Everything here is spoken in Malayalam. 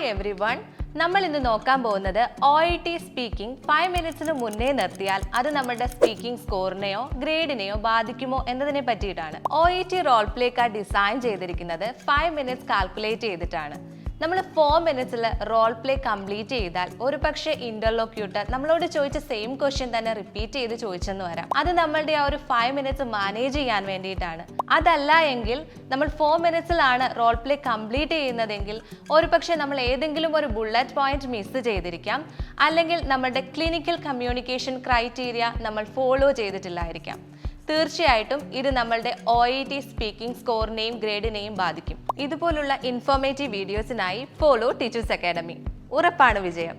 Hi every one. നമ്മൾ ഇന്ന് നോക്കാൻ പോകുന്നത് OET സ്പീക്കിംഗ് 5 മിനിറ്റ്സിന് മുന്നേ നിർത്തിയാൽ അത് നമ്മുടെ സ്പീക്കിംഗ് സ്കോറിനെയോ ഗ്രേഡിനെയോ ബാധിക്കുമോ എന്നതിനെ പറ്റിയിട്ടാണ്. OET role play card design ചെയ്തിരിക്കുന്നത് 5 മിനിറ്റ്സ് കാൽക്കുലേറ്റ് ചെയ്തിട്ടാണ്. നമ്മൾ 4 മിനിറ്റ്സിൽ റോൾ പ്ലേ കംപ്ലീറ്റ് ചെയ്താൽ ഒരു പക്ഷേ ഇന്റർലോക്യൂട്ടർ നമ്മളോട് ചോദിച്ച സെയിം ക്വസ്റ്റ്യൻ തന്നെ റിപ്പീറ്റ് ചെയ്ത് ചോദിച്ചെന്ന് വരാം. അത് നമ്മളുടെ ആ ഒരു 5 മിനിറ്റ്സ് മാനേജ് ചെയ്യാൻ വേണ്ടിയിട്ടാണ്. അതല്ല എങ്കിൽ നമ്മൾ 4 മിനിറ്റ്സിലാണ് റോൾ പ്ലേ കംപ്ലീറ്റ് ചെയ്യുന്നതെങ്കിൽ ഒരു പക്ഷേ നമ്മൾ ഏതെങ്കിലും ഒരു ബുള്ളറ്റ് പോയിന്റ് മിസ് ചെയ്തിരിക്കാം, അല്ലെങ്കിൽ നമ്മുടെ ക്ലിനിക്കൽ കമ്മ്യൂണിക്കേഷൻ ക്രൈറ്റീരിയ നമ്മൾ ഫോളോ ചെയ്തിട്ടില്ലായിരിക്കാം. തീർച്ചയായിട്ടും ഇത് നമ്മളുടെ OET സ്പീക്കിംഗ് സ്കോറിനെയും ഗ്രേഡിനെയും ബാധിക്കും. ഇതുപോലുള്ള ഇൻഫോർമേറ്റീവ് വീഡിയോസിനായി ഫോളോ ടീച്ചേഴ്സ് അക്കാഡമി. ഉറപ്പാണ് വിജയം.